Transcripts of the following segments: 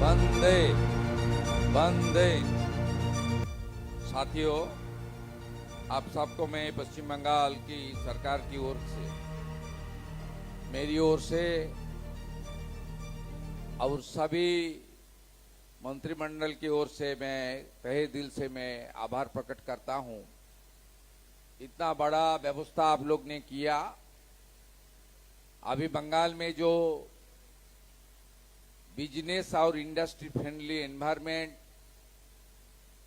वंदे वंदे। साथियों, आप सबको मैं पश्चिम बंगाल की सरकार की ओर से, मेरी ओर से और सभी मंत्रिमंडल की ओर से मैं तहे दिल से मैं आभार प्रकट करता हूं। इतना बड़ा व्यवस्था आप लोग ने किया। अभी बंगाल में जो बिजनेस और इंडस्ट्री फ्रेंडली एनवायरनमेंट,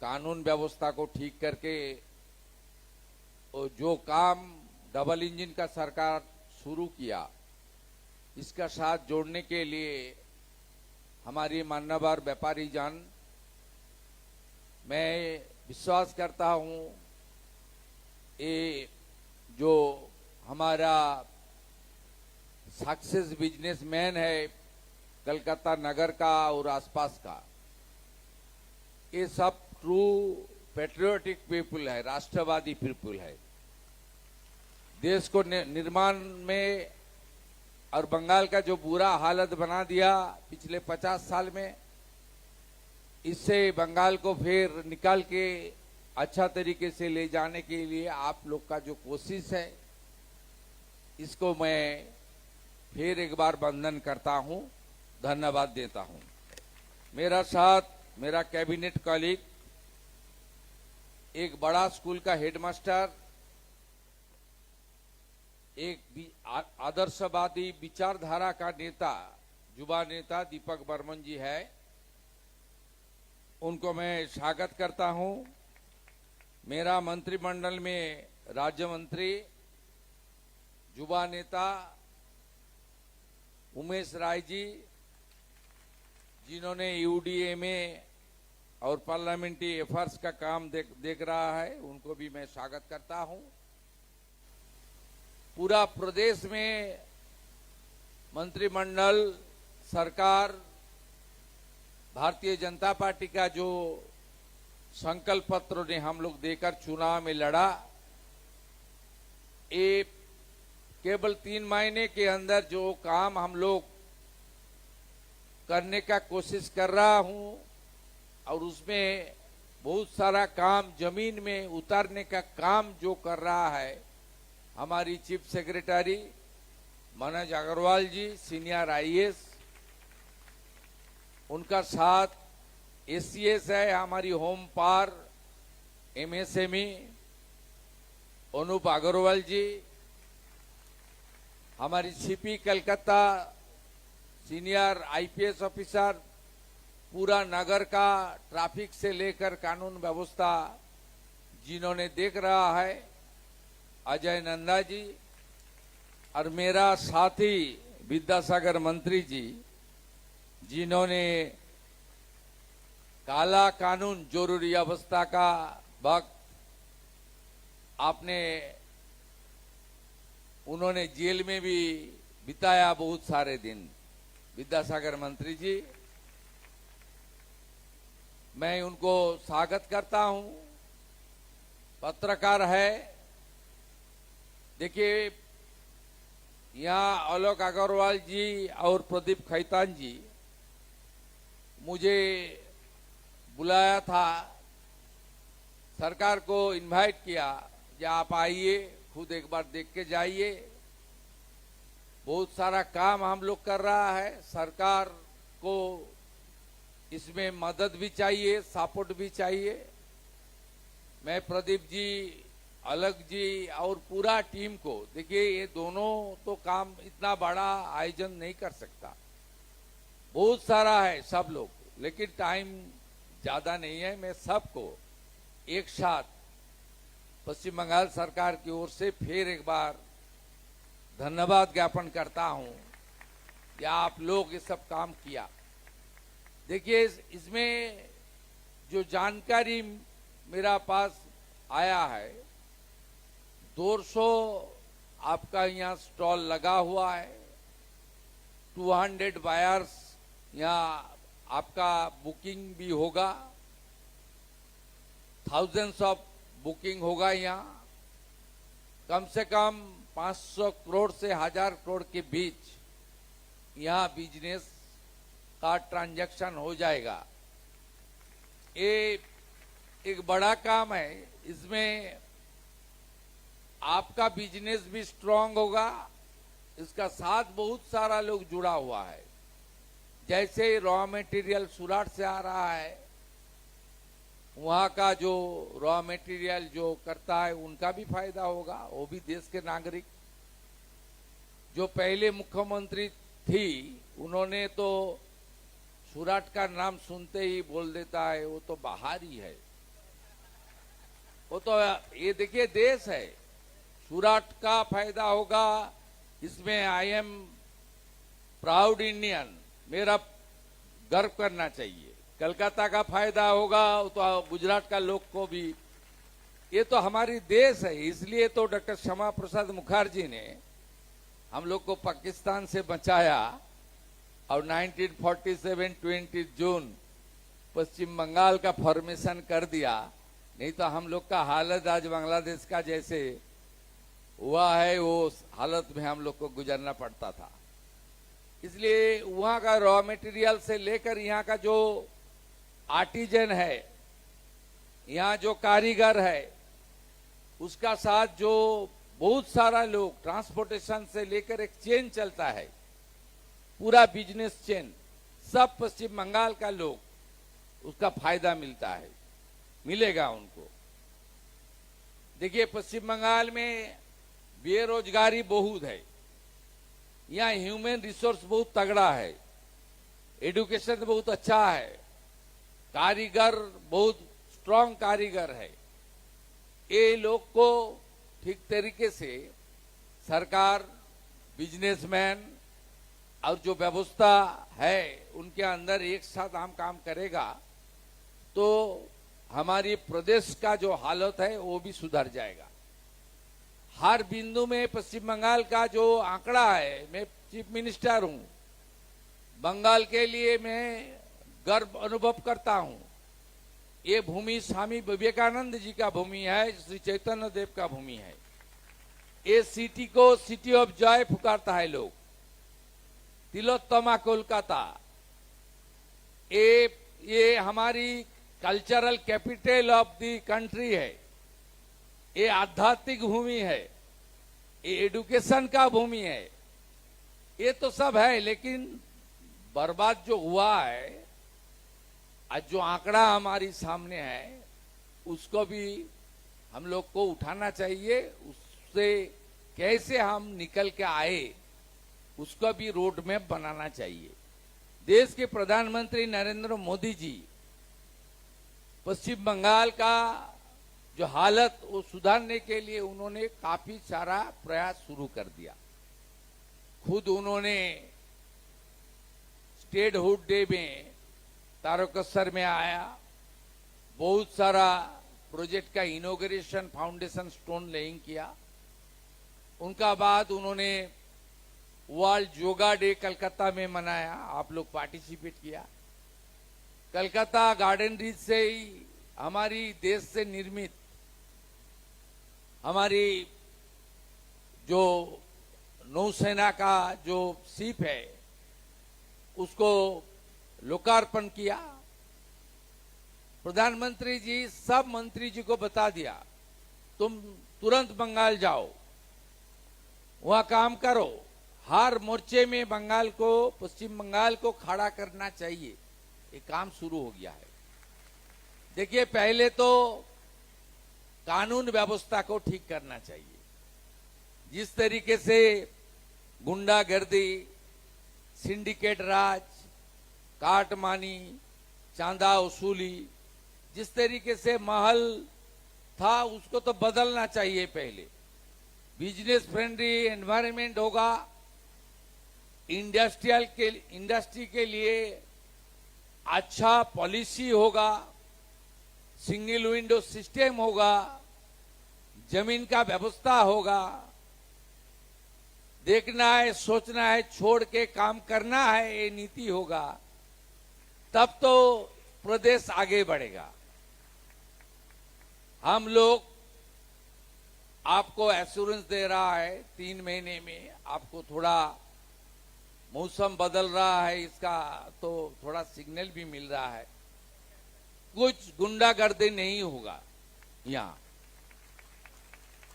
कानून व्यवस्था को ठीक करके जो काम डबल इंजन का सरकार शुरू किया, इसका साथ जोड़ने के लिए हमारी मान्यवर व्यापारी जन, मैं विश्वास करता हूं ये जो हमारा सक्सेस बिजनेसमैन है कलकत्ता नगर का और आसपास का, ये सब ट्रू पेट्रियोटिक पीपुल है, राष्ट्रवादी पीपुल है। देश को निर्माण में और बंगाल का जो बुरा हालत बना दिया पिछले 50 साल में, इससे बंगाल को फिर निकाल के अच्छा तरीके से ले जाने के लिए आप लोग का जो कोशिश है, इसको मैं फिर एक बार वंदन करता हूं, धन्यवाद देता हूं। मेरा साथ मेरा कैबिनेट कॉलीग, एक बड़ा स्कूल का हेडमास्टर, एक आदर्शवादी विचारधारा का नेता, युवा नेता दीपक बर्मन जी है। उनको मैं स्वागत करता हूं। मेरा मंत्रिमंडल में राज्य मंत्री, युवा नेता उमेश राय जी, जिन्होंने यूडीए में और पार्लियामेंट्री अफेयर्स का काम देख रहा है, उनको भी मैं स्वागत करता हूं। पूरा प्रदेश में मंत्रिमंडल, सरकार, भारतीय जनता पार्टी का जो संकल्प पत्र ने हम लोग देकर चुनाव में लड़ा, ये केवल 3 महीने के अंदर जो काम हम लोग करने का कोशिश कर रहा हूं, और उसमें बहुत सारा काम जमीन में उतारने का काम जो कर रहा है हमारी chief secretary Manoj Agrawal ji, senior IAS, उनका साथ एसीएस है हमारी home power MSME Anoop Agrawal ji, हमारी CP Calcutta senior IPS officer, पूरा नगर का ट्रैफिक से लेकर कानून व्यवस्था जिन्होंने देख रहा है, अजय नंदा जी, और मेरा साथी विद्यासागर मंत्री जी, जिन्होंने काला कानून जरूरी अवस्था का वक्त उन्होंने जेल में भी बिताया बहुत सारे दिन। विद्यासागर मंत्री जी, मैं उनको स्वागत करता हूं। पत्रकार है, देखिए यहाँ आलोक अग्रवाल जी और प्रदीप खैतान जी मुझे बुलाया था, सरकार को इनवाइट किया कि आप आइए, खुद एक बार देख के जाइए। बहुत सारा काम हम लोग कर रहा है, सरकार को इसमें मदद भी चाहिए, सपोर्ट भी चाहिए। मैं प्रदीप जी, अलग जी और पूरा टीम को, देखिए ये दोनों तो काम इतना बड़ा आयोजन नहीं कर सकता, बहुत सारा है सब लोग, लेकिन टाइम ज्यादा नहीं है। मैं सबको एक साथ पश्चिम बंगाल सरकार की ओर से फिर एक बार धन्यवाद ज्ञापन करता हूं कि आप लोग ये सब काम किया। देखिए इसमें जो जानकारी मेरा पास आया है, 200 आपका यहाँ स्टॉल लगा हुआ है, 200 बायर्स यहाँ आपका बुकिंग भी होगा, थाउजेंड्स ऑफ बुकिंग होगा। यहाँ कम से कम 500 करोड़ से 1000 करोड़ के बीच यहाँ बिजनेस का ट्रांजैक्शन हो जाएगा। ये एक बड़ा काम है। इसमें आपका बिजनेस भी स्ट्रांग होगा, इसका साथ बहुत सारा लोग जुड़ा हुआ है। जैसे रॉ मटेरियल सूरत से आ रहा है, वहां का जो रॉ मटेरियल जो करता है उनका भी फायदा होगा, वो भी देश के नागरिक। जो पहले मुख्यमंत्री थी उन्होंने तो सूरत का नाम सुनते ही बोल देता है वो तो बाहर ही है। वो तो ये देखिए देश है, सूरत का फायदा होगा इसमें। आई एम प्राउड इंडियन, मेरा गर्व करना चाहिए। कलकत्ता का फायदा होगा तो गुजरात का लोग को भी। ये तो हमारी देश है, इसलिए तो डॉक्टर श्यामा प्रसाद मुखर्जी ने हम लोग को पाकिस्तान से बचाया और 1947 20 जून पश्चिम बंगाल का फॉर्मेशन कर दिया। नहीं तो हम लोग का हालत आज बांग्लादेश का जैसे हुआ है, वो हालत में हम लोग को गुजरना पड़ता था। इसलिए वहां का रॉ मटेरियल से लेकर यहाँ का जो आर्टिजन है, यहाँ जो कारीगर है, उसका साथ जो बहुत सारा लोग, ट्रांसपोर्टेशन से लेकर एक चेन चलता है, पूरा बिजनेस चेन, सब पश्चिम बंगाल का लोग उसका फायदा मिलता है, मिलेगा उनको। देखिए पश्चिम बंगाल में बेरोजगारी बहुत है, यहाँ ह्यूमन रिसोर्स बहुत तगड़ा है, एजुकेशन बहुत अच्छा है, कारीगर बहुत स्ट्रांग कारीगर है। ये लोग को ठीक तरीके से सरकार, बिजनेसमैन और जो व्यवस्था है उनके अंदर एक साथ हम काम करेगा तो हमारी प्रदेश का जो हालत है वो भी सुधर जाएगा। हर बिंदु में पश्चिम बंगाल का जो आंकड़ा है, मैं चीफ मिनिस्टर हूं, बंगाल के लिए मैं गर्व अनुभव करता हूं। ये भूमि स्वामी विवेकानंद जी का भूमि है, श्री चैतन्य देव का भूमि है। ये सिटी को सिटी ऑफ जॉय पुकारता है लोग, तिलोत्तमा कोलकाता। ये हमारी cultural capital of the country है, ये आध्यात्मिक भूमि है, ये एजुकेशन का भूमि है। ये तो सब है, लेकिन बर्बाद जो हुआ है, आज जो आंकड़ा हमारी सामने है, उसको भी हम लोग को उठाना चाहिए। उससे कैसे हम निकल के आए, उसको भी रोड मैप बनाना चाहिए। देश के प्रधानमंत्री नरेंद्र मोदी जी पश्चिम बंगाल का जो हालत वो सुधारने के लिए उन्होंने काफी सारा प्रयास शुरू कर दिया। खुद उन्होंने स्टेटहुड डे में तारकेश्वर में आया, बहुत सारा प्रोजेक्ट का इनॉग्रेशन, फाउंडेशन स्टोन लेइंग किया। उनका बाद उन्होंने वर्ल्ड योगा डे कलकत्ता में मनाया, आप लोग पार्टिसिपेट किया। कलकत्ता गार्डन रीच से ही हमारी देश से निर्मित हमारी जो नौसेना का जो शिप है उसको लोकार्पण किया। प्रधानमंत्री जी सब मंत्री जी को बता दिया, तुम तुरंत बंगाल जाओ, वहां काम करो। हर मोर्चे में बंगाल को, पश्चिम बंगाल को खड़ा करना चाहिए। ये काम शुरू हो गया है। देखिए पहले तो कानून व्यवस्था को ठीक करना चाहिए। जिस तरीके से गुंडागर्दी, सिंडिकेट राज, काटमानी, चांदा वसूली, जिस तरीके से माहौल था उसको तो बदलना चाहिए। पहले बिजनेस फ्रेंडली एनवायरनमेंट होगा, इंडस्ट्री के लिए अच्छा पॉलिसी होगा, सिंगल विंडो सिस्टम होगा, जमीन का व्यवस्था होगा। देखना है, सोचना है, छोड़ के काम करना है, ये नीति होगा, तब तो प्रदेश आगे बढ़ेगा। हम लोग आपको एश्योरेंस दे रहा है 3 महीने में आपको थोड़ा मौसम बदल रहा है, इसका तो थोड़ा सिग्नल भी मिल रहा है। कुछ गुंडागर्दी नहीं होगा यहाँ।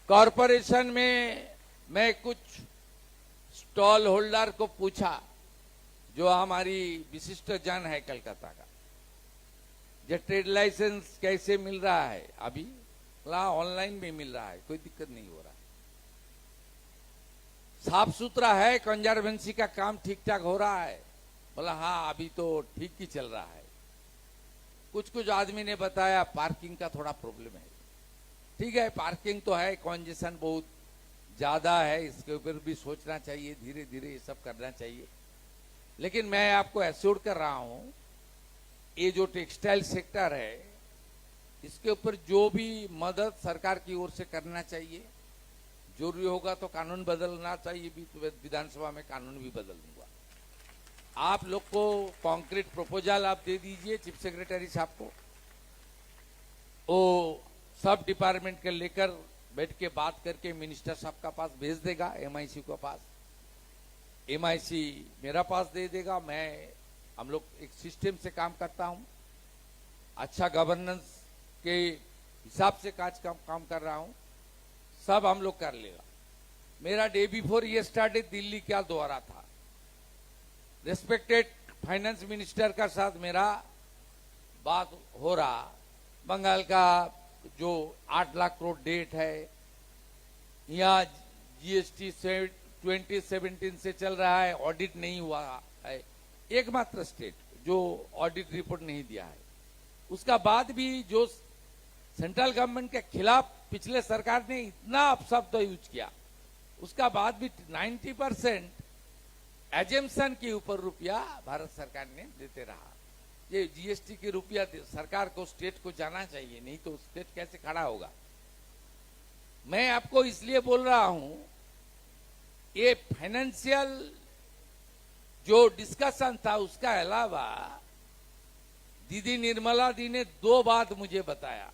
कॉरपोरेशन में मैं कुछ स्टॉल होल्डर को पूछा, जो हमारी विशिष्ट जन है कलकत्ता का, जो ट्रेड लाइसेंस कैसे मिल रहा है अभी? बोला ऑनलाइन में मिल रहा है, कोई दिक्कत नहीं हो रहा। साफ सुथरा है, कंजर्वेंसी का काम ठीक ठाक हो रहा है। बोला हाँ अभी तो ठीक ही चल रहा है। कुछ आदमी ने बताया पार्किंग का थोड़ा प्रॉब्लम है। ठीक है, पार्किंग तो है, कॉन्जेशन बहुत ज्यादा है, इसके ऊपर भी सोचना चाहिए, धीरे धीरे ये सब करना चाहिए। लेकिन मैं आपको एश्योर कर रहा हूं, ये जो टेक्सटाइल सेक्टर है, इसके ऊपर जो भी मदद सरकार की ओर से करना चाहिए, जरूरी होगा तो कानून बदलना चाहिए भी, तो विधानसभा में कानून भी बदल दूंगा। आप लोग को कॉन्क्रीट प्रपोजल आप दे दीजिए चीफ सेक्रेटरी साहब को, वो सब डिपार्टमेंट के लेकर बैठ के बात करके मिनिस्टर साहब का पास भेज देगा, एमआईसी को पास, एमआईसी मेरा पास दे देगा। हम लोग एक सिस्टम से काम करता हूं, अच्छा गवर्नेंस के हिसाब से काम कर रहा हूं, सब हम लोग कर लेगा। मेरा डे बिफोर ये स्टार्ट दिल्ली का दौरा था, रेस्पेक्टेड फाइनेंस मिनिस्टर का साथ मेरा बात हो रहा। बंगाल का जो 8 लाख करोड़ डेट है, यहाँ जीएसटी से 2017 से चल रहा है, ऑडिट नहीं हुआ है, एकमात्र स्टेट जो ऑडिट रिपोर्ट नहीं दिया है। उसका बाद भी जो सेंट्रल गवर्नमेंट के खिलाफ पिछले सरकार ने इतना अपशब्द यूज किया, उसका बाद भी 90% एजेम्पशन के ऊपर रुपया भारत सरकार ने देते रहा। ये जीएसटी की रुपया सरकार को, स्टेट को जाना चाहिए, नहीं तो स्टेट कैसे खड़ा होगा। मैं आपको इसलिए बोल रहा हूं, ये फाइनेंशियल जो डिस्कशन था उसका अलावा दीदी निर्मला दी ने 2 बात मुझे बताया।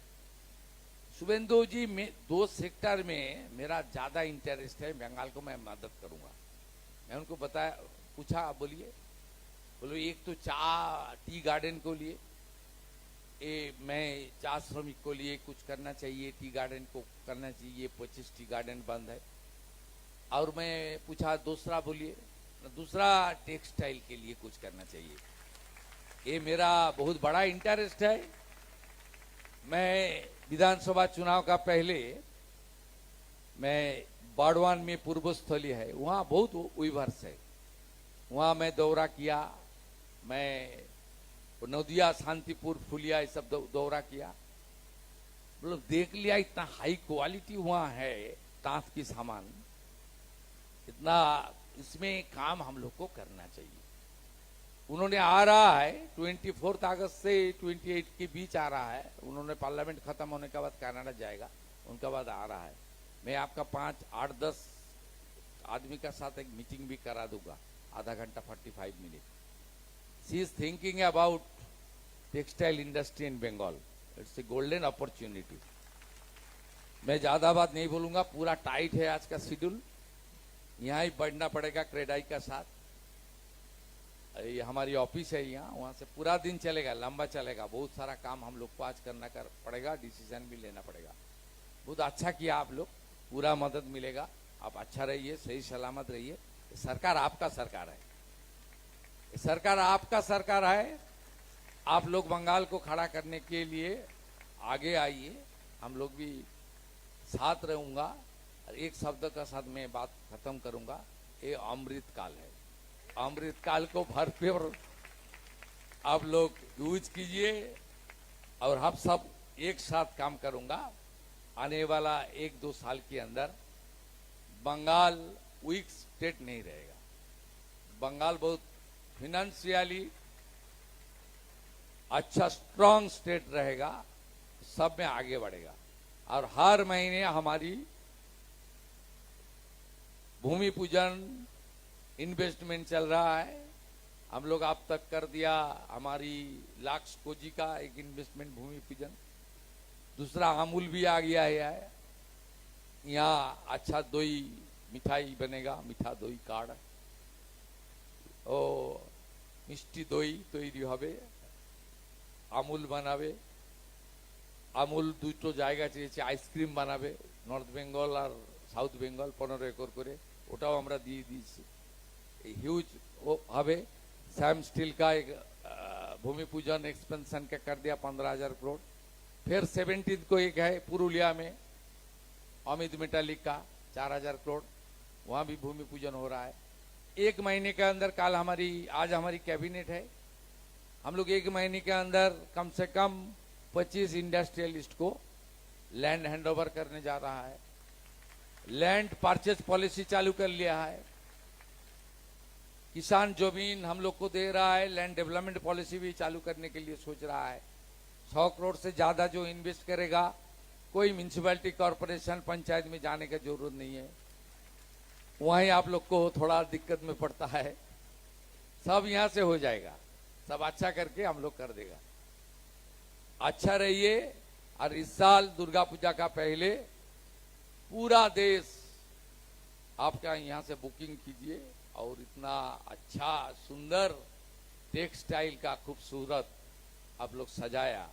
शुभेंदु जी, मैं 2 सेक्टर में मेरा ज्यादा इंटरेस्ट है, बंगाल को मैं मदद करूंगा। मैं उनको बताया, पूछा बोलिए, बोलो एक तो टी गार्डन को लिए, मैं चा श्रमिक को लिए कुछ करना चाहिए, टी गार्डन को करना चाहिए, 25 टी गार्डन बंद है। और मैं पूछा दूसरा बोलिए, दूसरा टेक्सटाइल के लिए कुछ करना चाहिए। ये मेरा बहुत बड़ा इंटरेस्ट है। मैं विधानसभा चुनाव का पहले मैं बाड़वान में पूर्वस्थली है, वहां बहुत वीवर्स है, वहां मैं दौरा किया। मैं नदिया, शांतिपुर, फुलिया ये सब दौरा किया, मतलब देख लिया इतना हाई क्वालिटी वहां है तांत की सामान, इतना इसमें काम हम लोग को करना चाहिए। उन्होंने आ रहा है 24 अगस्त से 28 के बीच आ रहा है, उन्होंने पार्लियामेंट खत्म होने के बाद कनाडा जाएगा, उनके बाद आ रहा है। मैं आपका 5, 8, 10 आदमी का साथ एक मीटिंग भी करा दूंगा, आधा घंटा 45 minute. She is thinking about textile industry in Bengal, it's a golden opportunity. मैं ज्यादा बात नहीं बोलूंगा, पूरा टाइट है आज का शेड्यूल, यहाँ ही बढ़ना पड़ेगा क्रेडाई का साथ। ये हमारी ऑफिस है यहाँ, वहां से पूरा दिन चलेगा, लंबा चलेगा, बहुत सारा काम हम लोग को आज करना पड़ेगा, डिसीजन भी लेना पड़ेगा। बहुत अच्छा किया आप लोग, पूरा मदद मिलेगा। आप अच्छा रहिए, सही सलामत रहिए। सरकार आपका सरकार है, सरकार आपका सरकार है। आप लोग बंगाल को खड़ा करने के लिए आगे आइए, हम लोग भी साथ रहूंगा। एक शब्द का साथ मैं बात खत्म करूंगा, ये अमृत काल है, अमृत काल को भरपूर आप लोग यूज कीजिए और हम सब एक साथ काम करूंगा। आने वाला 1-2 साल के अंदर बंगाल वीक स्टेट नहीं रहेगा, बंगाल बहुत फाइनेंशियली अच्छा स्ट्रांग स्टेट रहेगा, सब में आगे बढ़ेगा। और हर महीने हमारी भूमि पूजन इन्वेस्टमेंट चल रहा है, हम लोग आप तक कर दिया हमारी लाक्स कोजी का एक इन्वेस्टमेंट भूमि पूजन। दूसरा अमूल भी आ गया है, यहाँ अच्छा दही मिठाई बनेगा, मीठा दही कार्ड। ও মিষ্টি দই তৈরি হবে, আমুল বানাবে, আমুল দুটো জায়গা চেয়েছে, আইসক্রিম বানাবে নর্থ বেঙ্গল আর সাউথ বেঙ্গল 15 একর করে, ওটাও আমরা দিয়ে দিয়েছি। এই হিউজ হবে। सैम स्टील का एक भूमि पूजन एक्सपेंशन का कर दिया 15,000 करोड़। फिर 17 को एक है पुरुलिया में अमित मेटालिक का 4,000 करोड़, वहां भी भूमि पूजन हो रहा है। एक महीने के अंदर आज हमारी कैबिनेट है, हम लोग एक महीने के अंदर कम से कम 25 इंडस्ट्रियलिस्ट को लैंड हैंडओवर करने जा रहा है। लैंड परचेज पॉलिसी चालू कर लिया है, किसान जमीन हम लोग को दे रहा है, लैंड डेवलपमेंट पॉलिसी भी चालू करने के लिए सोच रहा है। 100 करोड़ से ज्यादा जो इन्वेस्ट करेगा, कोई म्यूनिसिपैलिटी कॉर्पोरेशन पंचायत में जाने की जरूरत नहीं है, वहीं आप लोग को थोड़ा दिक्कत में पड़ता है, सब यहां से हो जाएगा, सब अच्छा करके हम लोग कर देगा। अच्छा रहिए। और इस साल दुर्गा पूजा का पहले पूरा देश आपका यहां से बुकिंग कीजिए, और इतना अच्छा सुंदर टेक्सटाइल का खूबसूरत आप लोग सजाया,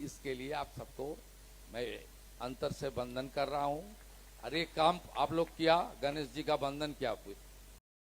इसके लिए आप सबको मैं अंतर से वंदन कर रहा हूं। और एक काम आप लोग किया, गणेश जी का वंदन किया,